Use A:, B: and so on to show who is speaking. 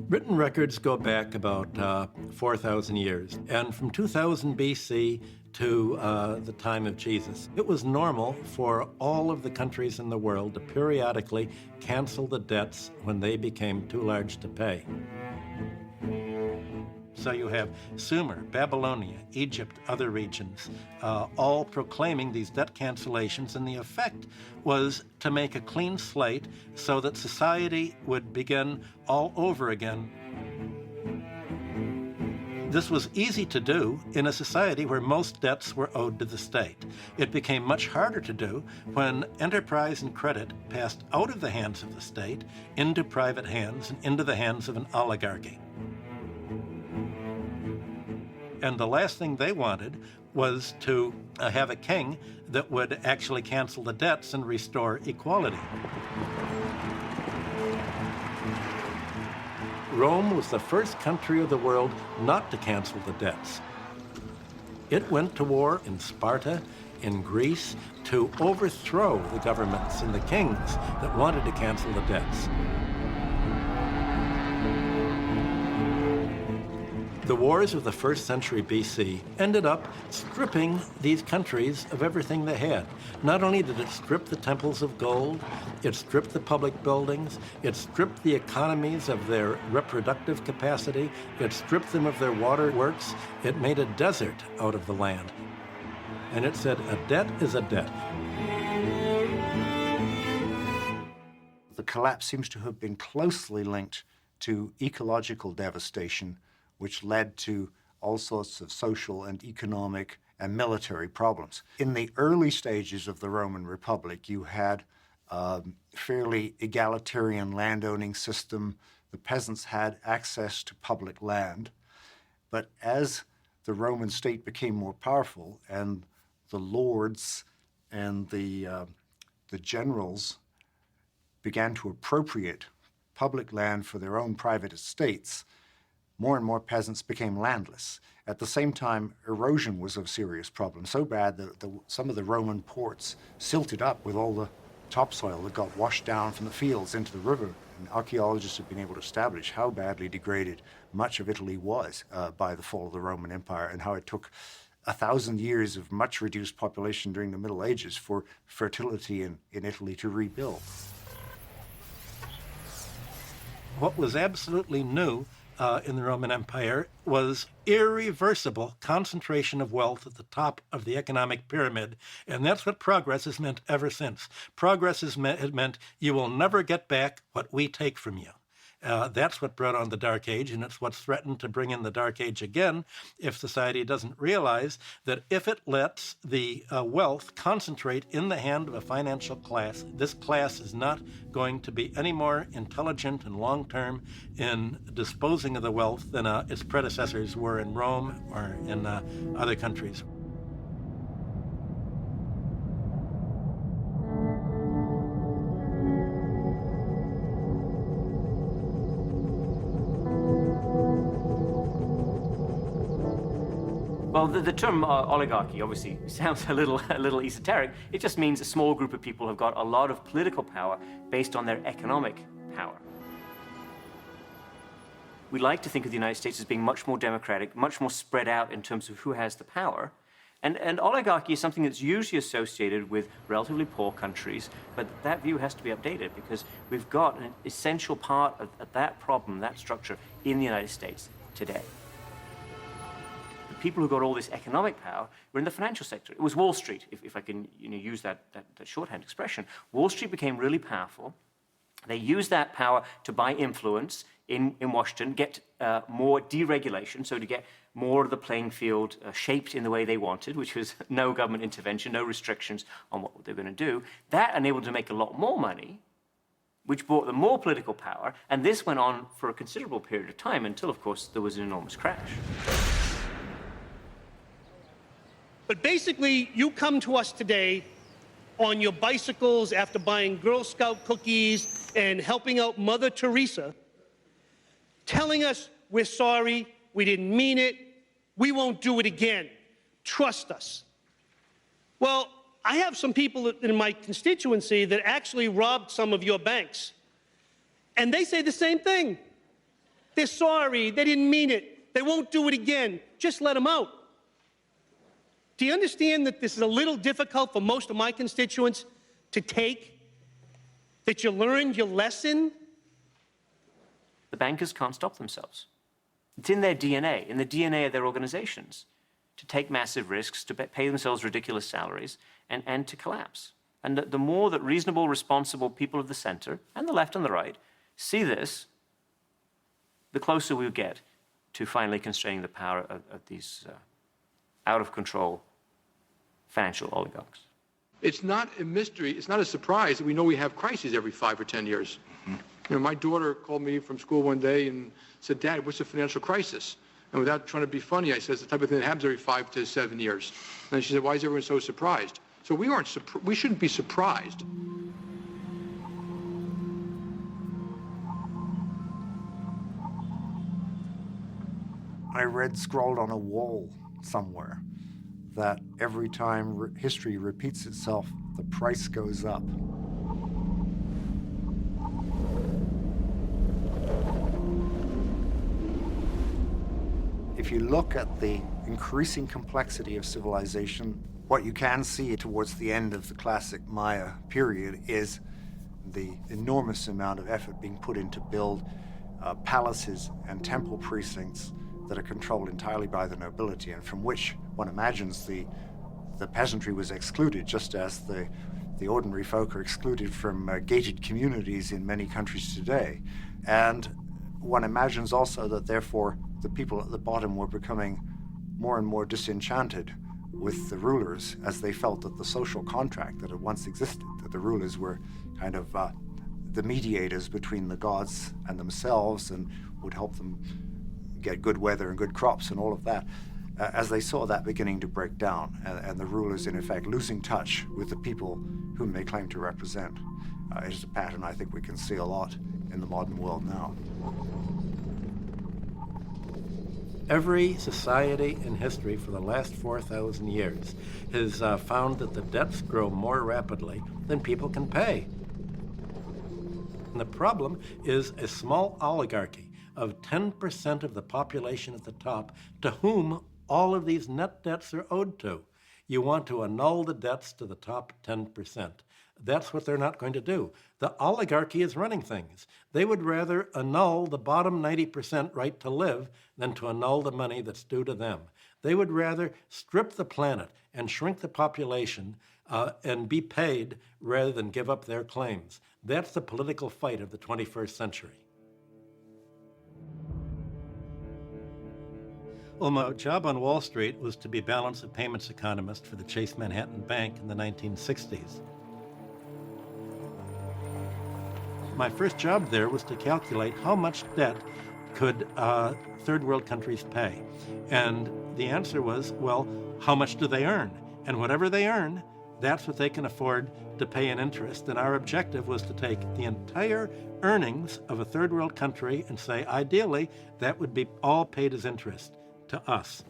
A: Written records go back about 4,000 years, and from 2000 BC to the time of Jesus, it was normal for all of the countries in the world to periodically cancel the debts when they became too large to pay. So you have Sumer, Babylonia, Egypt, other regions, all proclaiming these debt cancellations, and the effect was to make a clean slate so that society would begin all over again. This was easy to do in a society where most debts were owed to the state. It became much harder to do when enterprise and credit passed out of the hands of the state into private hands and into the hands of an oligarchy. And the last thing they wanted was to have a king that would actually cancel the debts and restore equality. Rome was the first country of the world not to cancel the debts. It went to war in Sparta, in Greece, to overthrow the governments and the kings that wanted to cancel the debts. The wars of the 1st century BC ended up stripping these countries of everything they had. Not only did it strip the temples of gold, it stripped the public buildings, it stripped the economies of their reproductive capacity, it stripped them of their waterworks, it made a desert out of the land. And it said, a debt is a debt.
B: The collapse seems to have been closely linked to ecological devastation, which led to all sorts of social and economic and military problems. In the early stages of the Roman Republic, you had a fairly egalitarian landowning system. The peasants had access to public land. But as the Roman state became more powerful and the lords and the generals began to appropriate public land for their own private estates, more and more peasants became landless. At the same time, erosion was a serious problem, so bad that some of the Roman ports silted up with all the topsoil that got washed down from the fields into the river. And archaeologists have been able to establish how badly degraded much of Italy was by the fall of the Roman Empire, and how it took 1,000 years of much reduced population during the Middle Ages for fertility in Italy to rebuild.
A: What was absolutely new in the Roman Empire was irreversible concentration of wealth at the top of the economic pyramid. And that's what progress has meant ever since. Progress has meant you will never get back what we take from you. That's what brought on the Dark Age, and it's what's threatened to bring in the Dark Age again if society doesn't realize that if it lets the wealth concentrate in the hand of a financial class, this class is not going to be any more intelligent and long-term in disposing of the wealth than its predecessors were in Rome or in other countries.
C: Well, the term oligarchy obviously sounds a little esoteric. It just means a small group of people have got a lot of political power based on their economic power. We like to think of the United States as being much more democratic, much more spread out in terms of who has the power. And oligarchy is something that's usually associated with relatively poor countries, but that view has to be updated because we've got an essential part of that problem, that structure, in the United States today. People who got all this economic power were in the financial sector. It was Wall Street, if I can use that shorthand expression. Wall Street became really powerful. They used that power to buy influence in Washington, get more deregulation, so to get more of the playing field shaped in the way they wanted, which was no government intervention, no restrictions on what they were going to do. That enabled them to make a lot more money, which brought them more political power, and this went on for a considerable period of time until, of course, there was an enormous crash.
D: But basically, you come to us today on your bicycles after buying Girl Scout cookies and helping out Mother Teresa, telling us we're sorry, we didn't mean it, we won't do it again, trust us. Well, I have some people in my constituency that actually robbed some of your banks. And they say the same thing. They're sorry, they didn't mean it, they won't do it again. Just let them out. Do you understand that this is a little difficult for most of my constituents to take? That you learned your lesson?
C: The bankers can't stop themselves. It's in their DNA, in the DNA of their organizations, to take massive risks, to pay themselves ridiculous salaries, and to collapse. And the more that reasonable, responsible people of the center, and the left and the right, see this, the closer we'll get to finally constraining the power of these out-of-control financial oligarchs.
E: It's not a mystery, it's not a surprise that we know we have crises every 5 or 10 years. You know, my daughter called me from school one day and said, "Dad, what's a financial crisis?" And without trying to be funny, I said, "It's the type of thing that happens every 5 to 7 years." And she said, "Why is everyone so surprised?" So we shouldn't be surprised.
B: I read scrawled on a wall somewhere that every time history repeats itself, the price goes up. If you look at the increasing complexity of civilization, what you can see towards the end of the classic Maya period is the enormous amount of effort being put in to build palaces and temple precincts that are controlled entirely by the nobility, and from which one imagines the peasantry was excluded, just as the ordinary folk are excluded from gated communities in many countries today. And one imagines also that therefore the people at the bottom were becoming more and more disenchanted with the rulers, as they felt that the social contract that had once existed, that the rulers were kind of the mediators between the gods and themselves and would help them get good weather and good crops and all of that, as they saw that beginning to break down and the rulers in effect losing touch with the people whom they claim to represent. It is a pattern I think we can see a lot in the modern world now.
A: Every society in history for the last 4,000 years has found that the debts grow more rapidly than people can pay. And the problem is a small oligarchy of 10% of the population at the top to whom all of these net debts are owed to. You want to annul the debts to the top 10%. That's what they're not going to do. The oligarchy is running things. They would rather annul the bottom 90% right to live than to annul the money that's due to them. They would rather strip the planet and shrink the population and be paid rather than give up their claims. That's the political fight of the 21st century. Well, my job on Wall Street was to be balance of payments economist for the Chase Manhattan Bank in the 1960s. My first job there was to calculate how much debt could third world countries pay. And the answer was, well, how much do they earn? And whatever they earn, that's what they can afford to pay in interest. And our objective was to take the entire earnings of a third world country and say, ideally, that would be all paid as interest to us.